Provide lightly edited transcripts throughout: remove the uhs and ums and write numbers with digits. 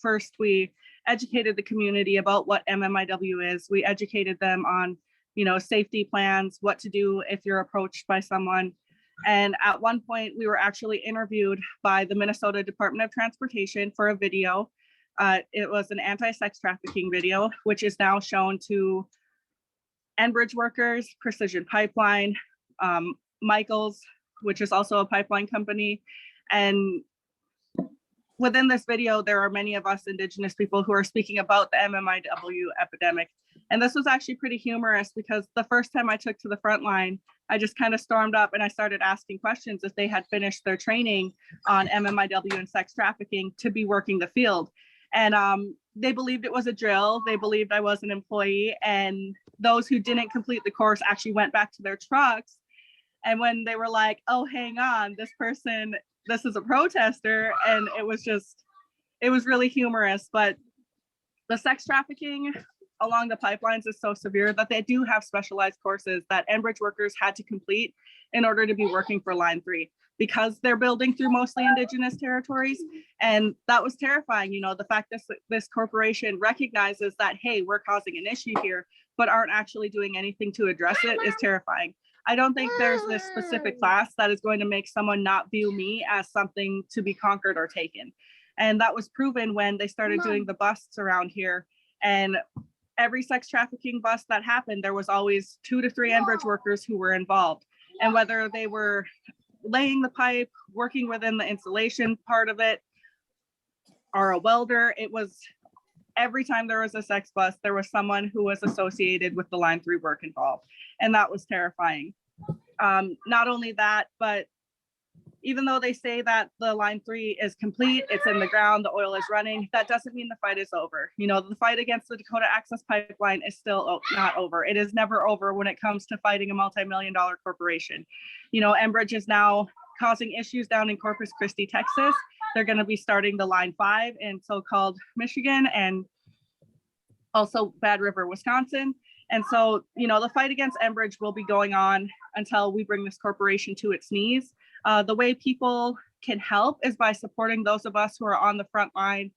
first we educated the community about what MMIW is. We educated them on, safety plans, what to do if you're approached by someone. And at one point, we were actually interviewed by the Minnesota Department of Transportation for a video. It was an anti-sex trafficking video, which is now shown to Enbridge workers, Precision Pipeline, Michaels, which is also a pipeline company. And within this video, there are many of us Indigenous people who are speaking about the MMIW epidemic. And this was actually pretty humorous because the first time I took to the front line, I just kind of stormed up and I started asking questions if they had finished their training on MMIW and sex trafficking to be working the field. And they believed it was a drill. They believed I was an employee. And those who didn't complete the course actually went back to their trucks. And when they were like, oh, hang on, this is a protester. And it was really humorous. But the sex trafficking along the pipelines is so severe that they do have specialized courses that Enbridge workers had to complete in order to be working for Line 3, because they're building through mostly Indigenous territories. And that was terrifying. The fact that this corporation recognizes that, hey, we're causing an issue here, but aren't actually doing anything to address it is terrifying. I don't think there's this specific class that is going to make someone not view me as something to be conquered or taken. And that was proven when they started doing the busts around here. And every sex trafficking bust that happened, there was always 2 to 3 Enbridge workers who were involved. And whether they were laying the pipe, working within the installation part of it, or a welder, it was every time there was a sex bust, there was someone who was associated with the Line 3 work involved. And that was terrifying. Not only that, but even though they say that the Line 3 is complete, it's in the ground, the oil is running, that doesn't mean the fight is over. The fight against the Dakota Access Pipeline is still not over. It is never over when it comes to fighting a multi-million-dollar corporation. Enbridge is now causing issues down in Corpus Christi, Texas. They're going to be starting the Line 5 in so-called Michigan and also Bad River, Wisconsin. And so, the fight against Enbridge will be going on until we bring this corporation to its knees. The way people can help is by supporting those of us who are on the front line,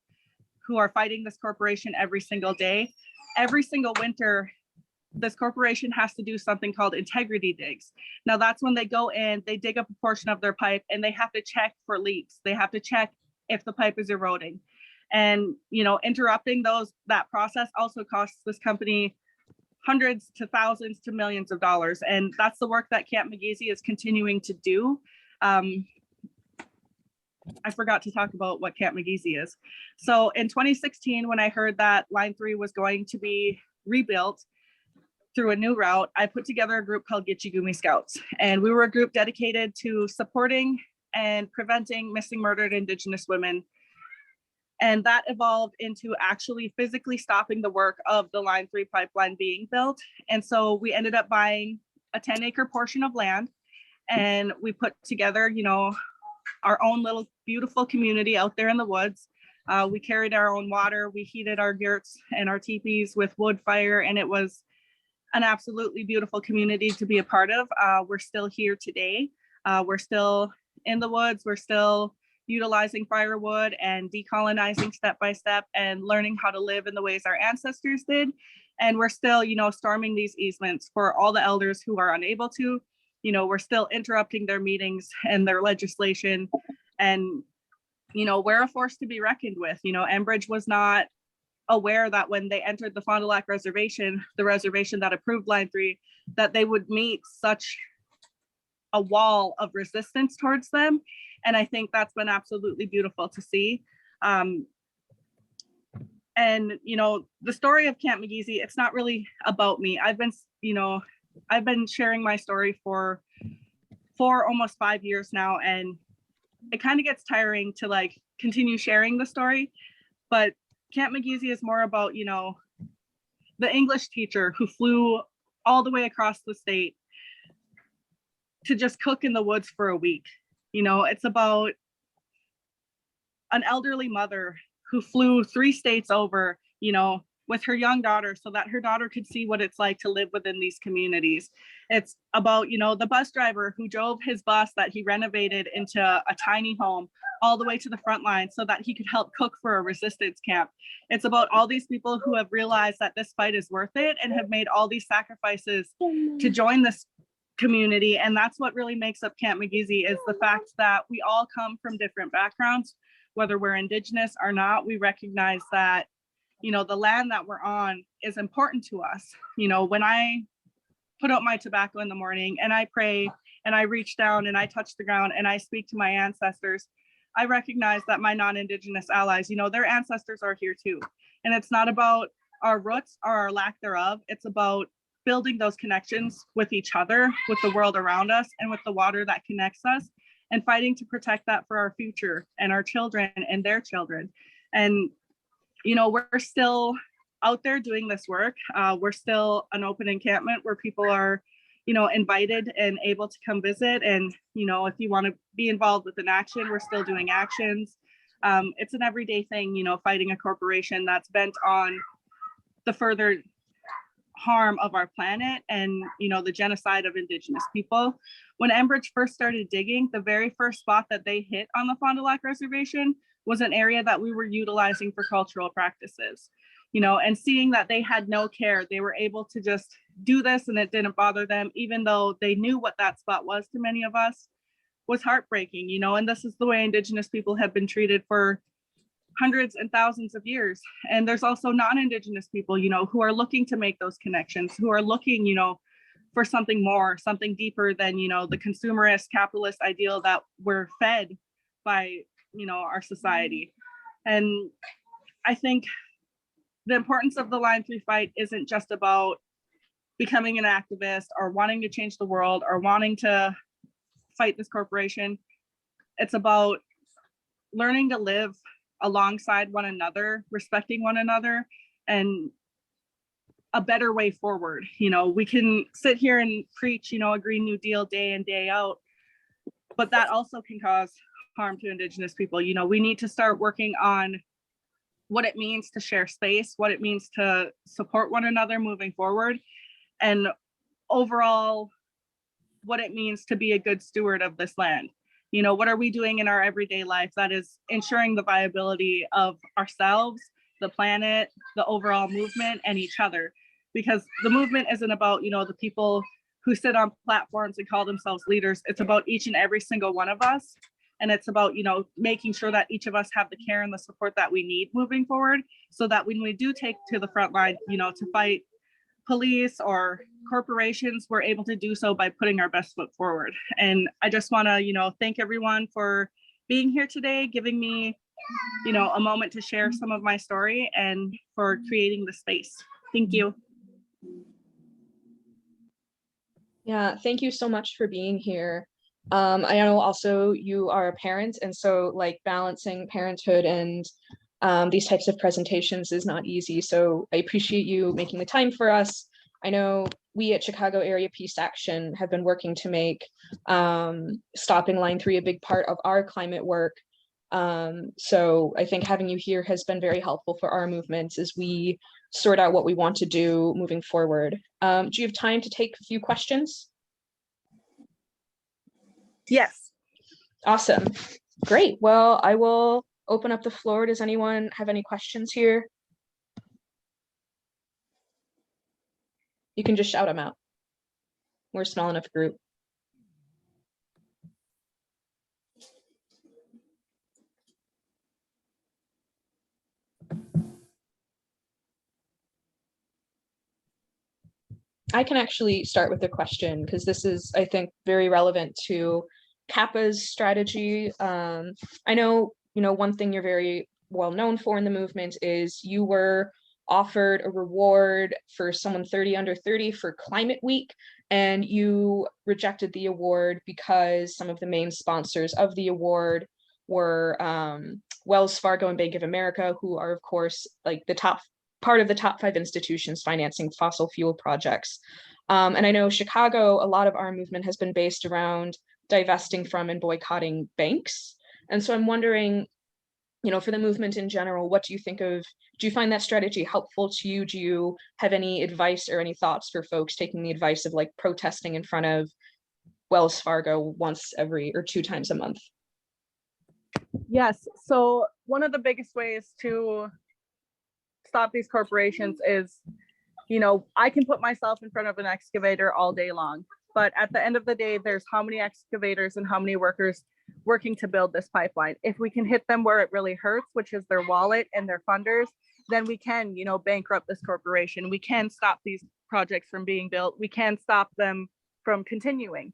who are fighting this corporation every single day. Every single winter, this corporation has to do something called integrity digs. Now that's when they go in, they dig up a portion of their pipe and they have to check for leaks. They have to check if the pipe is eroding. And, interrupting that process also costs this company hundreds to thousands to millions of dollars. And that's the work that Camp McGeezy is continuing to do. I forgot to talk about what Camp McGeezy is. So in 2016, when I heard that Line 3 was going to be rebuilt through a new route, I put together a group called Gitchigumi Scouts. And we were a group dedicated to supporting and preventing missing, murdered Indigenous women. And that evolved into actually physically stopping the work of the Line 3 pipeline being built. And so we ended up buying a 10-acre portion of land, and we put together, our own little beautiful community out there in the woods. We carried our own water. We heated our yurts and our teepees with wood fire, and it was an absolutely beautiful community to be a part of. We're still here today. We're still in the woods. We're still utilizing firewood and decolonizing step by step and learning how to live in the ways our ancestors did. And we're still, storming these easements for all the elders who are unable to. We're still interrupting their meetings and their legislation. And, we're a force to be reckoned with. Enbridge was not aware that when they entered the Fond du Lac Reservation, the reservation that approved Line 3, that they would meet such a wall of resistance towards them. And I think that's been absolutely beautiful to see. And, the story of Camp McGeezy, it's not really about me. I've been sharing my story for almost 5 years now, and it kind of gets tiring to continue sharing the story. But Camp McGeezy is more about, the English teacher who flew all the way across the state to just cook in the woods for a week. It's about an elderly mother who flew 3 states over, with her young daughter so that her daughter could see what it's like to live within these communities. It's about, you know, the bus driver who drove his bus that he renovated into a tiny home all the way to the front line so that he could help cook for a resistance camp. It's about all these people who have realized that this fight is worth it and have made all these sacrifices to join this community. And that's what really makes up Camp McGeezy, is the fact that we all come from different backgrounds, whether we're Indigenous or not. We recognize that, you know, the land that we're on is important to us. You know, when I put out my tobacco in the morning and I pray and I reach down and I touch the ground and I speak to my ancestors, I recognize that my non-Indigenous allies, you know, their ancestors are here too. And it's not about our roots or our lack thereof. It's about building those connections with each other, with the world around us, and with the water that connects us, and fighting to protect that for our future and our children and their children. And, you know, we're still out there doing this work. We're still an open encampment where people are, you know, invited and able to come visit. And, you know, if you want to be involved with an action, we're still doing actions. It's an everyday thing, you know, fighting a corporation that's bent on the further harm of our planet and, you know, the genocide of Indigenous people. When Enbridge first started digging, the very first spot that they hit on the Fond du Lac Reservation was an area that we were utilizing for cultural practices, you know, and seeing that they had no care, they were able to just do this and it didn't bother them, even though they knew what that spot was to many of us, was heartbreaking, you know. And this is the way Indigenous people have been treated for hundreds and thousands of years. And there's also non-Indigenous people, you know, who are looking to make those connections, who are looking, you know, for something more, something deeper than, you know, the consumerist capitalist ideal that we're fed by, you know, our society. And I think the importance of the Line 3 fight isn't just about becoming an activist or wanting to change the world or wanting to fight this corporation. It's about learning to live alongside one another, respecting one another, and a better way forward. You know, we can sit here and preach, you know, a Green New Deal day in, day out, but that also can cause harm to Indigenous people. You know, we need to start working on what it means to share space, what it means to support one another moving forward, and overall, what it means to be a good steward of this land. You know, what are we doing in our everyday life that is ensuring the viability of ourselves, the planet, the overall movement, and each other? Because the movement isn't about, you know, the people who sit on platforms and call themselves leaders. It's about each and every single one of us. And it's about, you know, making sure that each of us have the care and the support that we need moving forward, so that when we do take to the front line, you know, to fight police or corporations, we're able to do so by putting our best foot forward. And I just want to, you know, thank everyone for being here today, giving me, you know, a moment to share some of my story, and for creating the space. Thank you. Yeah, thank you so much for being here. I know also you are a parent, and so like balancing parenthood and these types of presentations is not easy. So I appreciate you making the time for us. I know we at Chicago Area Peace Action have been working to make stopping Line 3 a big part of our climate work. So I think having you here has been very helpful for our movements as we sort out what we want to do moving forward. Do you have time to take a few questions? Yes. Awesome. Great. Well, I will open up the floor. Does anyone have any questions here? You can just shout them out. We're a small enough group. I can actually start with a question, because this is, I think, very relevant to Kappa's strategy. I know, you know, one thing you're very well known for in the movement is you were offered a reward for someone 30 under 30 for Climate Week, and you rejected the award because some of the main sponsors of the award were Wells Fargo and Bank of America, who are, of course, like the top part of the top 5 institutions financing fossil fuel projects. And I know Chicago, a lot of our movement has been based around divesting from and boycotting banks. And so I'm wondering, you know, for the movement in general, what do you think of, do you find that strategy helpful to you? Do you have any advice or any thoughts for folks taking the advice of like protesting in front of Wells Fargo once every or 2 times a month? Yes. So one of the biggest ways to stop these corporations is, you know, I can put myself in front of an excavator all day long, but at the end of the day, there's how many excavators and how many workers working to build this pipeline. If we can hit them where it really hurts, which is their wallet and their funders, then we can, you know, bankrupt this corporation. We can stop these projects from being built. We can stop them from continuing.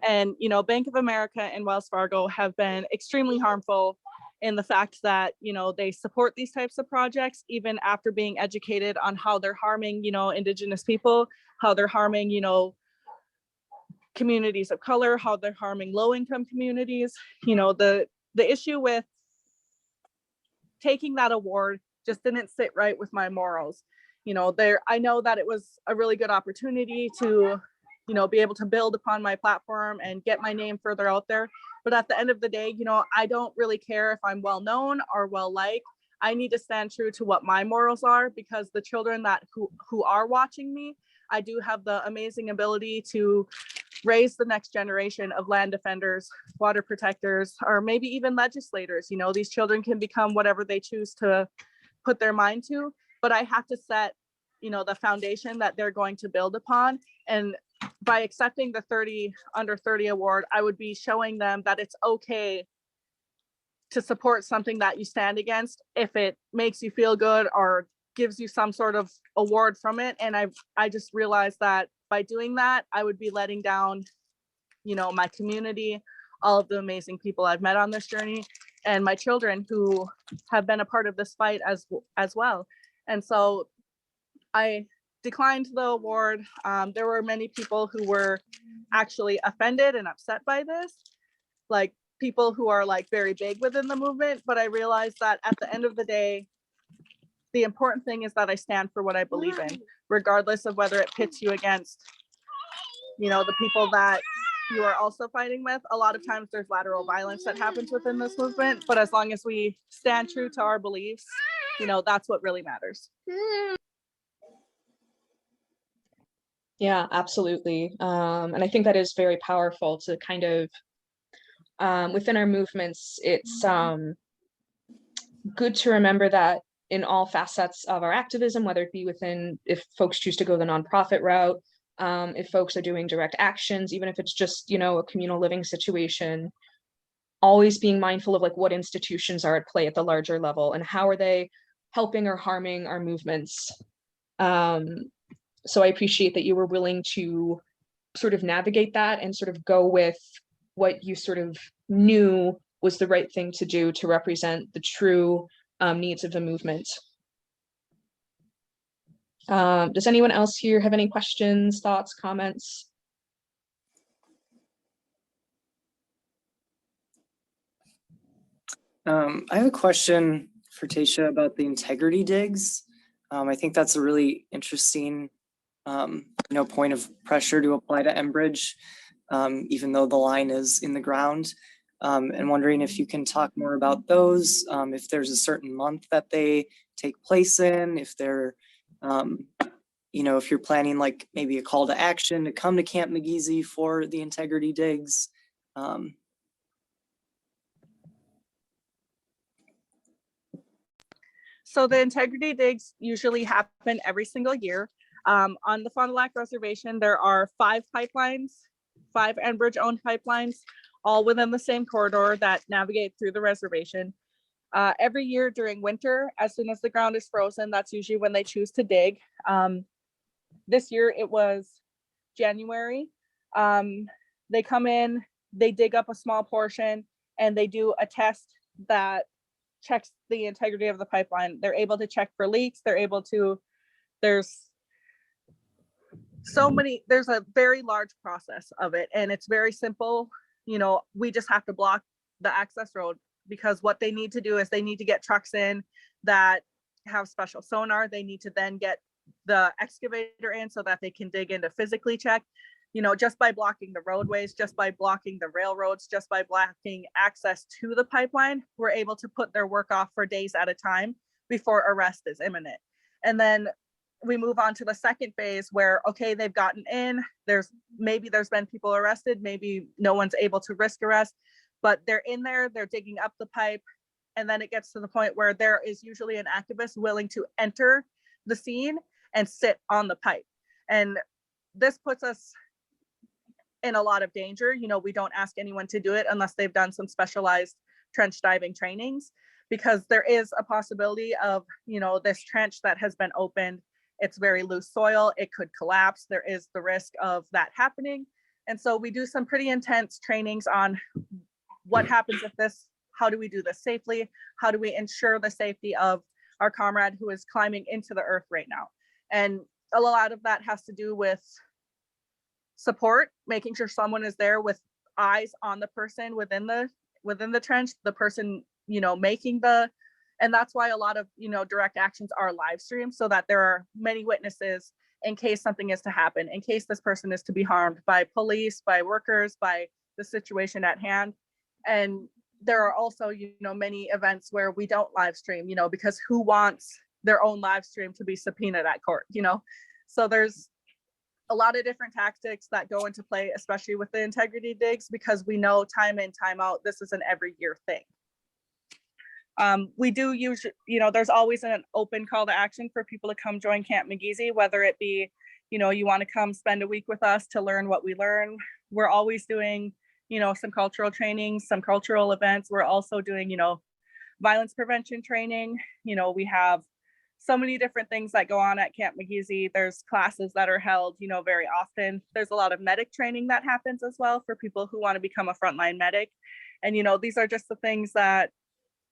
And, you know, Bank of America and Wells Fargo have been extremely harmful in the fact that, you know, they support these types of projects, even after being educated on how they're harming, you know, Indigenous people, how they're harming, you know, communities of color, how they're harming low-income communities. You know, the issue with taking that award just didn't sit right with my morals. You know, I know that it was a really good opportunity to, you know, be able to build upon my platform and get my name further out there. But at the end of the day, you know, I don't really care if I'm well known or well liked. I need to stand true to what my morals are, because the children that who are watching me, I do have the amazing ability to raise the next generation of land defenders, water protectors, or maybe even legislators. You know, these children can become whatever they choose to put their mind to, but I have to set, you know, the foundation that they're going to build upon. And by accepting the 30 under 30 award, I would be showing them that it's okay to support something that you stand against if it makes you feel good or gives you some sort of award from it. And I just realized that by doing that, I would be letting down, you know, my community, all of the amazing people I've met on this journey, and my children who have been a part of this fight as well. And so I declined the award. There were many people who were actually offended and upset by this, like people who are like very big within the movement. But I realized that at the end of the day, the important thing is that I stand for what I believe in, regardless of whether it pits you against, you know, the people that you are also fighting with. A lot of times there's lateral violence that happens within this movement, but as long as we stand true to our beliefs, you know, that's what really matters. Yeah, absolutely. And I think that is very powerful to kind of, within our movements, it's good to remember that in all facets of our activism, whether it be within, if folks choose to go the nonprofit route, if folks are doing direct actions, even if it's just, you know, a communal living situation, always being mindful of like what institutions are at play at the larger level and how are they helping or harming our movements. So I appreciate that you were willing to sort of navigate that and sort of go with what you sort of knew was the right thing to do to represent the true needs of the movement. Does anyone else here have any questions, thoughts, comments? I have a question for Taysha about the integrity digs. I think that's a really interesting, point of pressure to apply to Enbridge, even though the line is in the ground. And wondering if you can talk more about those, if there's a certain month that they take place in, if they're, if you're planning like maybe a call to action to come to Camp McGeezy for the integrity digs. So the integrity digs usually happen every single year. On the Fond du Lac Reservation, there are 5 pipelines, 5 Enbridge-owned pipelines, all within the same corridor that navigate through the reservation. Every year during winter, as soon as the ground is frozen, that's usually when they choose to dig. This year it was January. They come in, they dig up a small portion, and they do a test that checks the integrity of the pipeline. They're able to check for leaks. They're able to, there's a very large process of it, and it's very simple. You know, we just have to block the access road, because what they need to do is they need to get trucks in that have special sonar. They need to then get the excavator in so that they can dig in to physically check. just by blocking the roadways, just by blocking the railroads, just by blocking access to the pipeline, we're able to put their work off for days at a time before arrest is imminent. And then we move on to the second phase where, okay, they've gotten in, there's been people arrested, maybe no one's able to risk arrest, but they're in there, they're digging up the pipe. And then it gets to the point where there is usually an activist willing to enter the scene and sit on the pipe. And this puts us in a lot of danger. We don't ask anyone to do it unless they've done some specialized trench diving trainings, because there is a possibility of, this trench that has been opened, it's very loose soil, it could collapse. There is the risk of that happening. And so we do some pretty intense trainings on what happens if this, how do we do this safely? How do we ensure the safety of our comrade who is climbing into the earth right now? And a lot of that has to do with support, making sure someone is there with eyes on the person within the trench, the person, making and that's why a lot of, direct actions are live streamed, so that there are many witnesses in case something is to happen, in case this person is to be harmed by police, by workers, by the situation at hand. And there are also, many events where we don't live stream, because who wants their own live stream to be subpoenaed at court, So there's a lot of different tactics that go into play, especially with the integrity digs, because we know time in, time out, this is an every year thing. We do use, there's always an open call to action for people to come join Camp McGeezy, whether it be, you want to come spend a week with us to learn what we learn. We're always doing, some cultural trainings, some cultural events. We're also doing, violence prevention training. We have so many different things that go on at Camp McGeezy. There's classes that are held, very often. There's a lot of medic training that happens as well for people who want to become a frontline medic. And, these are just the things that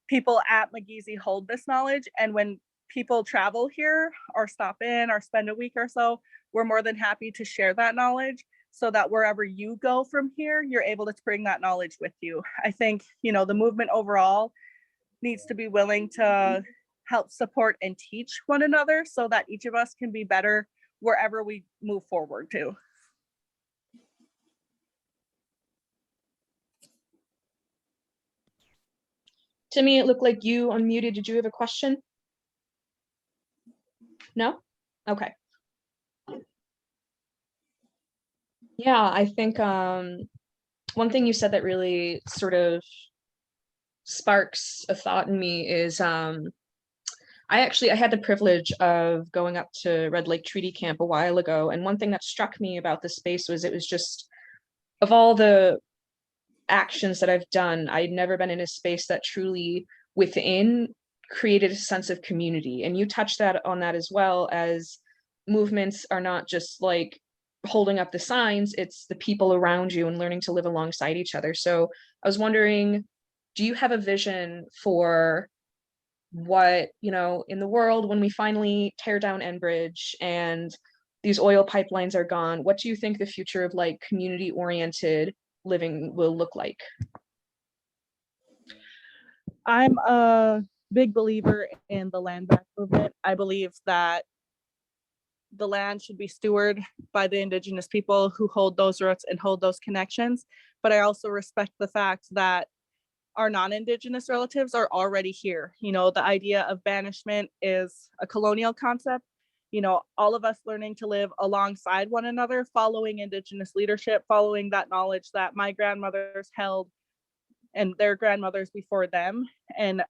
people at McGeezy hold this knowledge. And when people travel here or stop in or spend a week or so, we're more than happy to share that knowledge, so that wherever you go from here, you're able to bring that knowledge with you. I think, the movement overall needs to be willing to help support and teach one another, so that each of us can be better wherever we move forward to. Timmy, it looked like you unmuted. Did you have a question? No? Okay. Yeah, I think one thing you said that really sort of sparks a thought in me is I had the privilege of going up to Red Lake Treaty Camp a while ago, and one thing that struck me about this space was it was just, of all the actions that I've done, I'd never been in a space that truly within created a sense of community. And you touched on that as well, as movements are not just like holding up the signs, it's the people around you and learning to live alongside each other. So I was wondering, do you have a vision for what, in the world when we finally tear down Enbridge and these oil pipelines are gone, what do you think the future of like community oriented living will look like? I'm a big believer in the land back movement. I believe that the land should be stewarded by the Indigenous people who hold those roots and hold those connections. But I also respect the fact that our non-Indigenous relatives are already here. The idea of banishment is a colonial concept. All of us learning to live alongside one another, following Indigenous leadership, following that knowledge that my grandmothers held and their grandmothers before them, and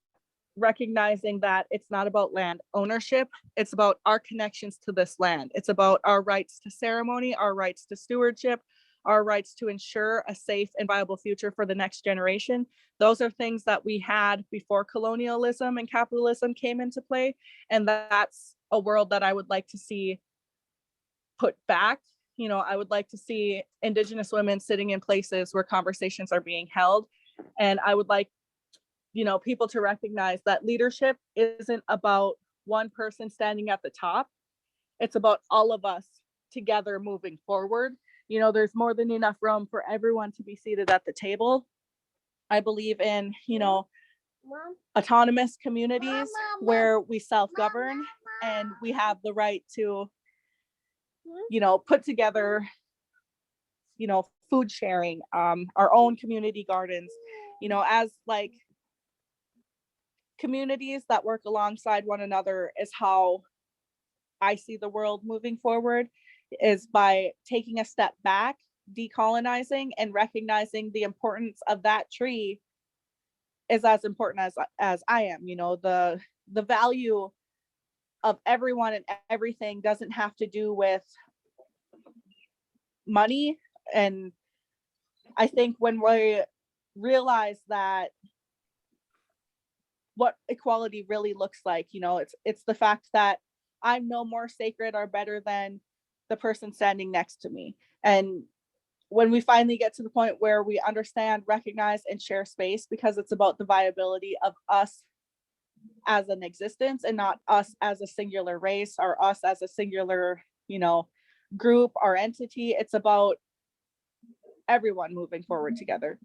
recognizing that it's not about land ownership, it's about our connections to this land. It's about our rights to ceremony, our rights to stewardship, our rights to ensure a safe and viable future for the next generation. Those are things that we had before colonialism and capitalism came into play. And that's a world that I would like to see put back. I would like to see Indigenous women sitting in places where conversations are being held. And I would like, people to recognize that leadership isn't about one person standing at the top. It's about all of us together moving forward. There's more than enough room for everyone to be seated at the table. I believe in, autonomous communities where we self-govern and we have the right to, put together you know, food sharing, our own community gardens, you know, as like communities that work alongside one another is how I see the world moving forward, is by taking a step back, decolonizing, and recognizing the importance of that tree is as important as I am. You know, the value of everyone and everything doesn't have to do with money. And I think when we realize that what equality really looks like, you know, it's the fact that I'm no more sacred or better than the person standing next to me. And when we finally get to the point where we understand, recognize, and share space, because it's about the viability of us as an existence and not us as a singular race or us as a singular, you know, group or entity. It's about everyone moving forward together.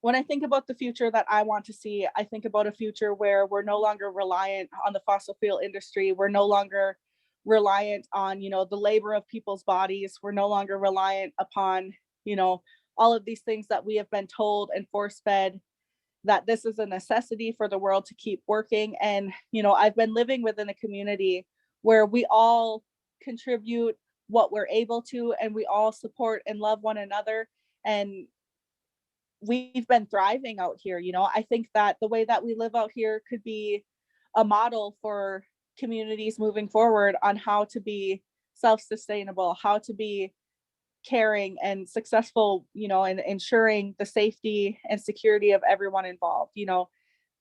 When I think about the future that I want to see, I think about a future where we're no longer reliant on the fossil fuel industry. We're no longer reliant on, you know, the labor of people's bodies. We're no longer reliant upon, you know, all of these things that we have been told and force fed, that this is a necessity for the world to keep working. And, you know, I've been living within a community where we all contribute what we're able to, and we all support and love one another. And we've been thriving out here. You know, I think that the way that we live out here could be a model for communities moving forward on how to be self-sustainable, how to be caring and successful, you know, and ensuring the safety and security of everyone involved. You know,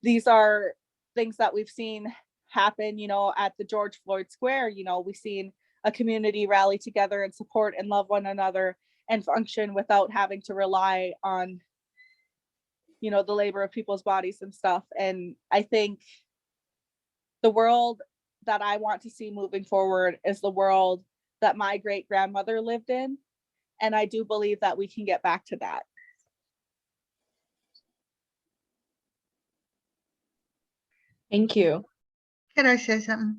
these are things that we've seen happen, you know, at the George Floyd Square. You know, we've seen a community rally together and support and love one another and function without having to rely on, you know, the labor of people's bodies and stuff. And I think the world that I want to see moving forward is the world that my great grandmother lived in. And I do believe that we can get back to that. Thank you. Can I say something?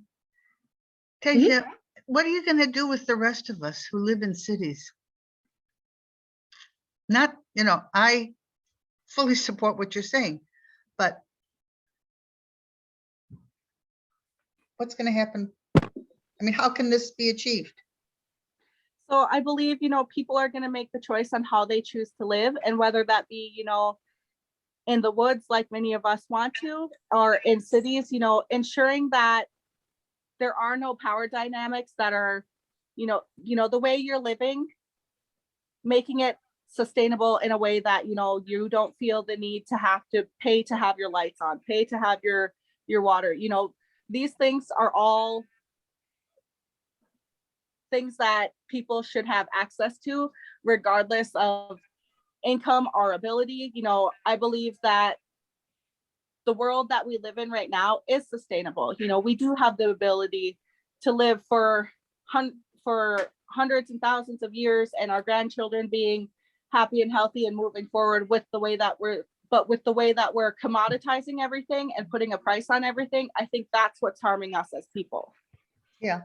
Taysha, what are you going to do with the rest of us who live in cities? Not, you know, I fully support what you're saying, but what's going to happen? I mean, how can this be achieved? So I believe, you know, people are going to make the choice on how they choose to live, and whether that be, you know, in the woods like many of us want to, or in cities, you know, ensuring that there are no power dynamics that are, you know, the way you're living, making it sustainable in a way that, you know, you don't feel the need to have to pay to have your lights on, pay to have your water. You know, these things are all things that people should have access to regardless of income or ability. You know, I believe that the world that we live in right now is sustainable. You know, we do have the ability to live for hundreds and thousands of years, and our grandchildren being happy and healthy and moving forward with the way that we're commoditizing everything and putting a price on everything. I think that's what's harming us as people. Yeah.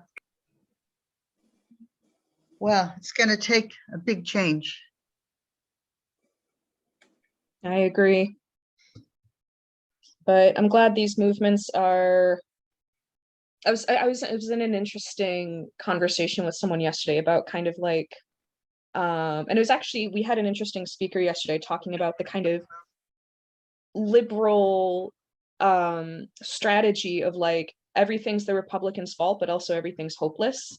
Well, it's going to take a big change. I agree. But I'm glad these movements are. I was in an interesting conversation with someone yesterday about kind of like, and it was actually, we had an interesting speaker yesterday talking about the kind of liberal strategy of like everything's the Republicans' fault, but also everything's hopeless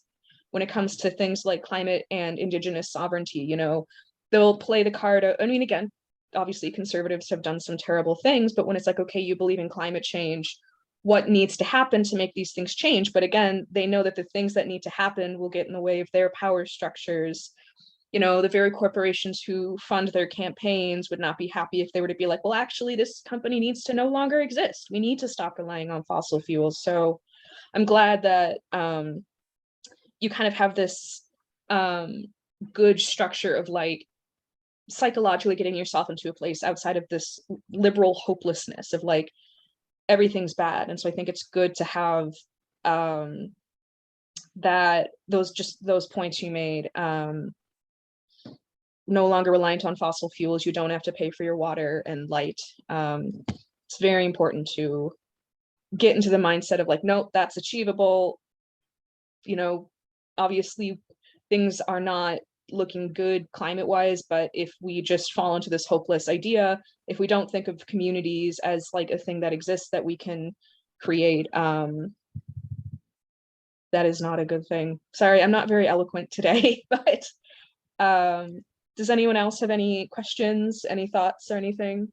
when it comes to things like climate and Indigenous sovereignty. You know, they'll play the card out. I mean, again, obviously conservatives have done some terrible things, but when it's like, okay, you believe in climate change, what needs to happen to make these things change? But again, they know that the things that need to happen will get in the way of their power structures. You know, the very corporations who fund their campaigns would not be happy if they were to be like, well, actually, this company needs to no longer exist. We need to stop relying on fossil fuels. So I'm glad that you kind of have this good structure of like psychologically getting yourself into a place outside of this liberal hopelessness of like everything's bad. And so I think it's good to have that those points you made. no longer reliant on fossil fuels. You don't have to pay for your water and light. It's very important to get into the mindset of like, nope, that's achievable. You know, obviously things are not looking good climate wise, but if we just fall into this hopeless idea, if we don't think of communities as like a thing that exists that we can create, that is not a good thing. Sorry, I'm not very eloquent today, but does anyone else have any questions, any thoughts or anything?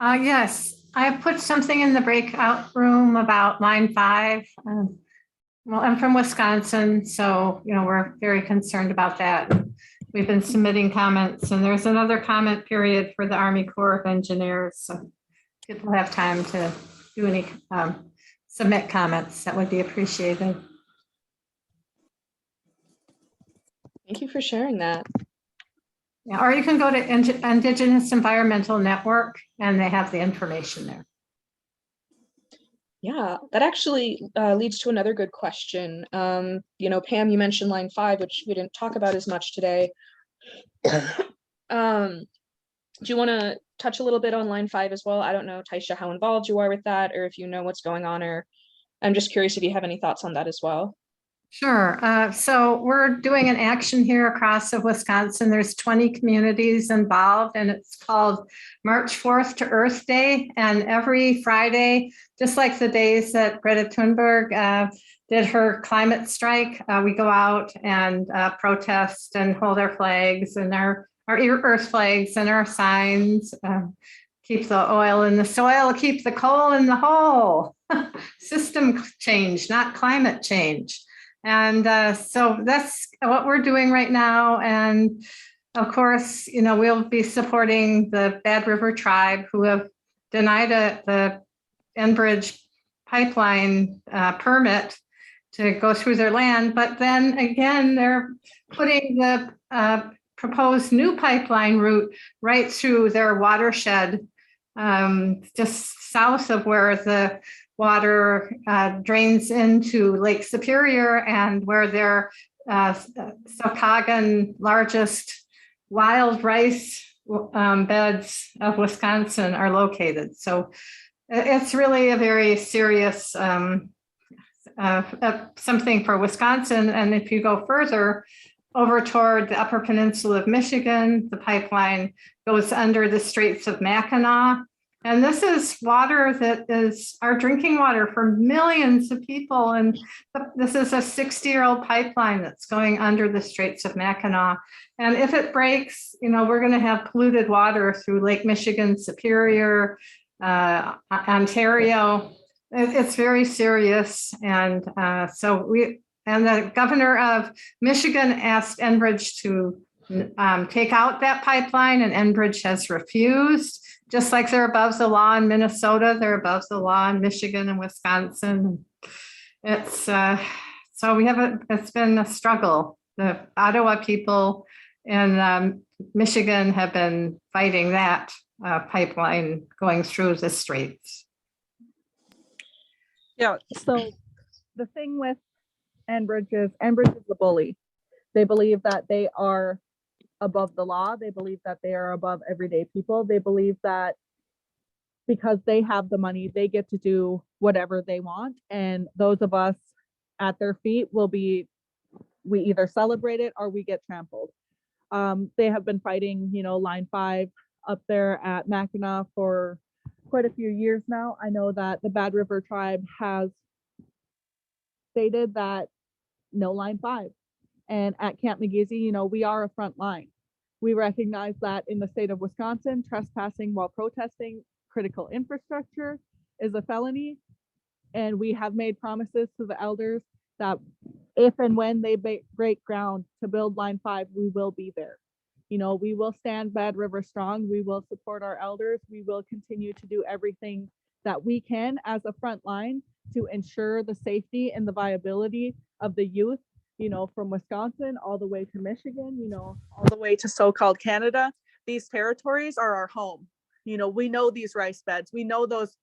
Yes, I put something in the breakout room about line 5. Well, I'm from Wisconsin, so, you know, we're very concerned about that. We've been submitting comments, and there's another comment period for the Army Corps of Engineers. So people have time to do any, submit comments. That would be appreciated. Thank you for sharing that. Yeah, or you can go to Indigenous Environmental Network, and they have the information there. Yeah, that actually leads to another good question. You know, Pam, you mentioned line 5, which we didn't talk about as much today. Do you want to touch a little bit on line 5 as well? I don't know, Taysha, how involved you are with that, or if you know what's going on, or I'm just curious if you have any thoughts on that as well. Sure. So we're doing an action here across of Wisconsin. There's 20 communities involved, and it's called March 4th to Earth Day. And every Friday, just like the days that Greta Thunberg did her climate strike, we go out and protest and hold our flags and our Earth flags and our signs. Keep the oil in the soil, keep the coal in the hole. System change, not climate change. And so that's what we're doing right now. And of course, you know, we'll be supporting the Bad River Tribe, who have denied the Enbridge pipeline permit to go through their land. But then again, they're putting the proposed new pipeline route right through their watershed, just south of where the water drains into Lake Superior and where their Saucoggan largest wild rice beds of Wisconsin are located. So it's really a very serious something for Wisconsin. And if you go further over toward the Upper Peninsula of Michigan, the pipeline goes under the Straits of Mackinac. And this is water that is our drinking water for millions of people. And this is a 60-year-old pipeline that's going under the Straits of Mackinac. And if it breaks, you know, we're going to have polluted water through Lake Michigan, Superior, Ontario. It's very serious. And and the governor of Michigan asked Enbridge to take out that pipeline, and Enbridge has refused. Just like they're above the law in Minnesota, they're above the law in Michigan and Wisconsin. It's so it's been a struggle. The Ottawa people in Michigan have been fighting that pipeline going through the straits. Yeah, so the thing with Enbridge is the bully. They believe that they are above the law. They believe that they are above everyday people. They believe that because they have the money, they get to do whatever they want. And those of us at their feet we either celebrate it or we get trampled. They have been fighting, you know, line 5 up there at Mackinac for quite a few years now. I know that the Bad River Tribe has stated that no line 5. And at Camp McGeezy, you know, we are a front line. We recognize that in the state of Wisconsin, trespassing while protesting critical infrastructure is a felony. And we have made promises to the elders that if and when they break ground to build line 5, we will be there. You know, we will stand Bad River strong. We will support our elders. We will continue to do everything that we can as a front line to ensure the safety and the viability of the youth, you know, from Wisconsin all the way to Michigan, you know, all the way to so-called Canada. These territories are our home. You know, we know these rice beds. We know those,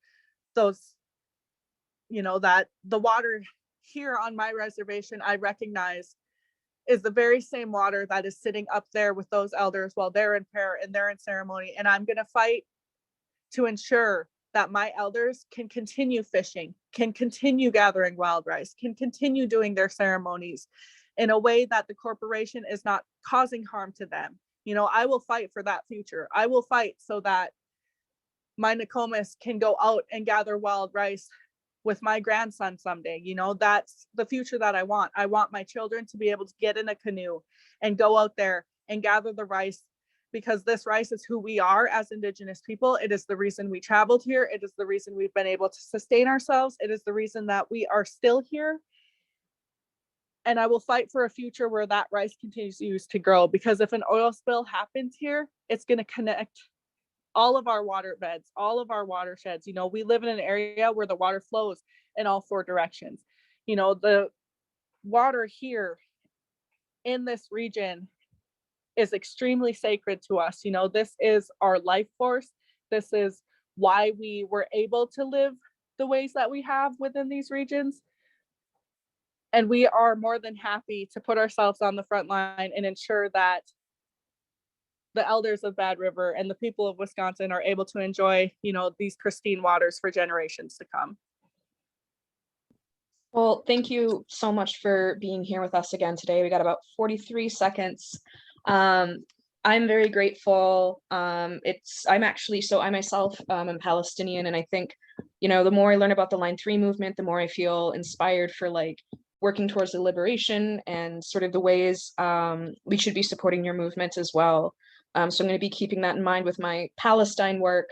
you know, that the water here on my reservation, I recognize is the very same water that is sitting up there with those elders while they're in prayer and they're in ceremony. And I'm going to fight to ensure that my elders can continue fishing, can continue gathering wild rice, can continue doing their ceremonies in a way that the corporation is not causing harm to them. You know, I will fight for that future. I will fight so that my Nokomis can go out and gather wild rice with my grandson someday. You know, that's the future that I want. I want my children to be able to get in a canoe and go out there and gather the rice, because this rice is who we are as Indigenous people. It is the reason we traveled here. It is the reason we've been able to sustain ourselves. It is the reason that we are still here. And I will fight for a future where that rice continues to grow, because if an oil spill happens here, it's going to connect all of our water beds, all of our watersheds. You know, we live in an area where the water flows in all 4 directions. You know, the water here in this region is extremely sacred to us. You know, this is our life force. This is why we were able to live the ways that we have within these regions. And we are more than happy to put ourselves on the front line and ensure that the elders of Bad River and the people of Wisconsin are able to enjoy, you know, these pristine waters for generations to come. Well, thank you so much for being here with us again today. We got about 43 seconds. I'm very grateful. I myself am Palestinian, and I think, you know, the more I learn about the Line 3 movement, the more I feel inspired for like working towards the liberation and sort of the ways we should be supporting your movement as well. So I'm going to be keeping that in mind with my Palestine work.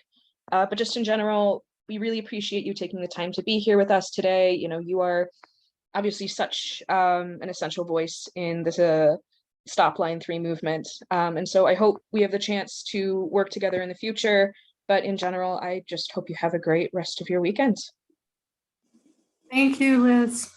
But just in general, we really appreciate you taking the time to be here with us today. You know, you are obviously such an essential voice in the Stop Line 3 movement. And so I hope we have the chance to work together in the future. But in general, I just hope you have a great rest of your weekend. Thank you, Liz.